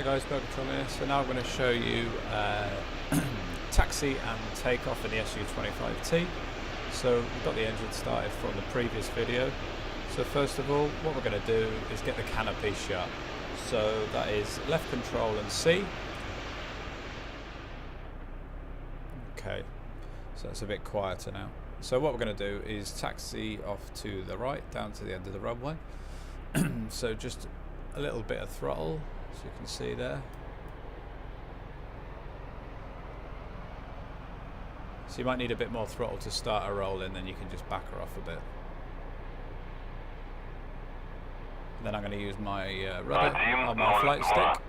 guys, Bergatron here. So now I'm going to show you taxi and takeoff in the SU-25T. So we've got the engine started from the previous video. So first of all, what we're going to do is get the canopy shut. So that is left control and C. Okay, so it's a bit quieter now. So what we're going to do is taxi off to the right, down to the end of the runway. So just a little bit of throttle, as you can see there. So you might need a bit more throttle to start a roll in, then you can just back her off a bit. And then I'm going to use my rudder on my flight stick.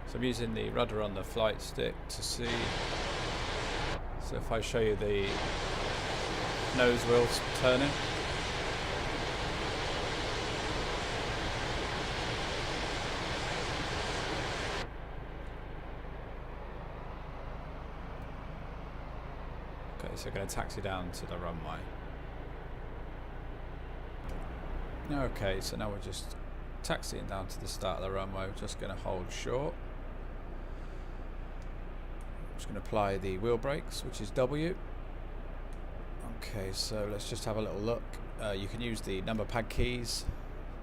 So I'm using the rudder on the flight stick to see. So if I show you the nose wheels turning. Okay, so I'm going to taxi down to the runway. Okay, so now we're just taxiing down to the start of the runway. We're just going to hold short. Just going to apply the wheel brakes, which is W. Okay, so let's just have a little look. You can use the number pad keys.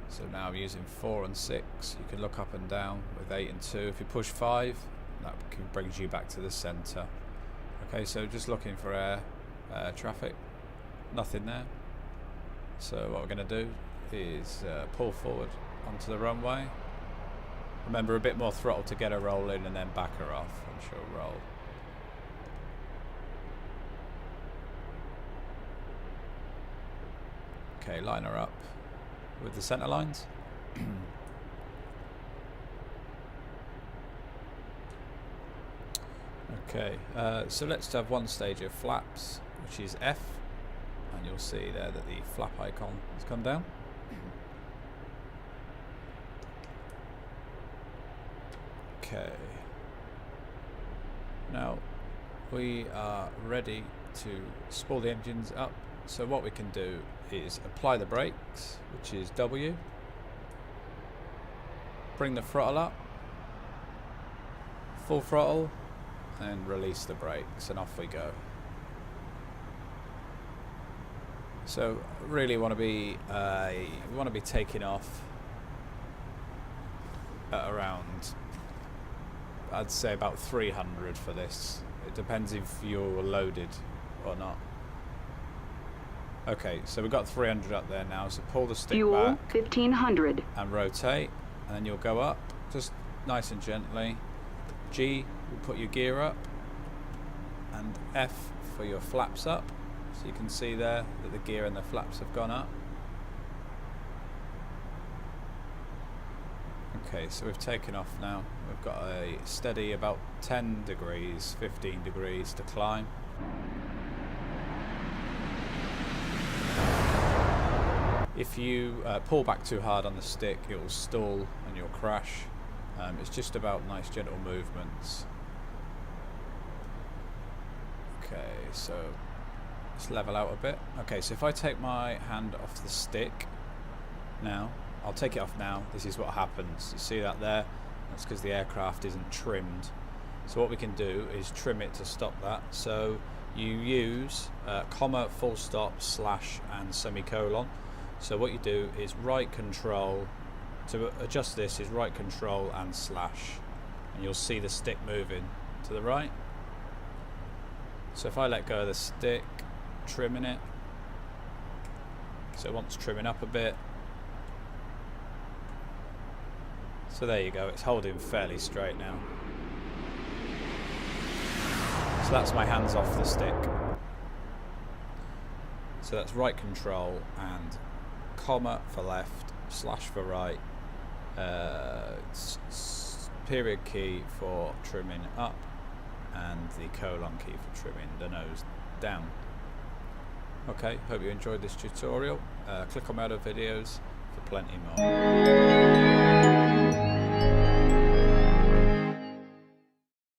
So now I'm using 4 and 6. You can look up and down with 8 and 2. If you push 5, that brings you back to the center. Okay, so just looking for air traffic. Nothing there. So what we're going to do is pull forward onto the runway. Remember, a bit more throttle to get her roll in and then back her off and she'll roll. Okay, line her up with the center lines. Okay, so let's have one stage of flaps, which is F, and you'll see there that the flap icon has come down. Okay, now we are ready to spool the engines up. So what we can do is apply the brakes, which is W, bring the throttle up, full throttle, and release the brakes, and off we go. So really want to be taking off at around, I'd say about 300 for this. It depends if you're loaded or not. Okay, so we've got 300 up there now, so pull the stick Fuel, back 1500 and rotate, and then you'll go up just nice and gently. G will put your gear up, and F for your flaps up. So you can see there that the gear and the flaps have gone up. Okay, so we've taken off now. We've got a steady about 10 degrees, 15 degrees to climb. If you pull back too hard on the stick, it will stall and you'll crash. It's just about nice gentle movements. Okay, so let's level out a bit. Okay, so if I take my hand off the stick now, I'll take it off now. This is what happens. You see that there? That's because the aircraft isn't trimmed. So what we can do is trim it to stop that. So you use comma, full stop, slash, and semicolon. So what you do is right control, to adjust this is right control and slash, and you'll see the stick moving to the right. So if I let go of the stick, trimming it, so it wants trimming up a bit. So there you go, it's holding fairly straight now. So that's my hands off the stick. So that's right control and comma for left, slash for right, period key for trimming up, and the colon key for trimming the nose down. Okay, hope you enjoyed this tutorial. Click on my other videos for plenty more.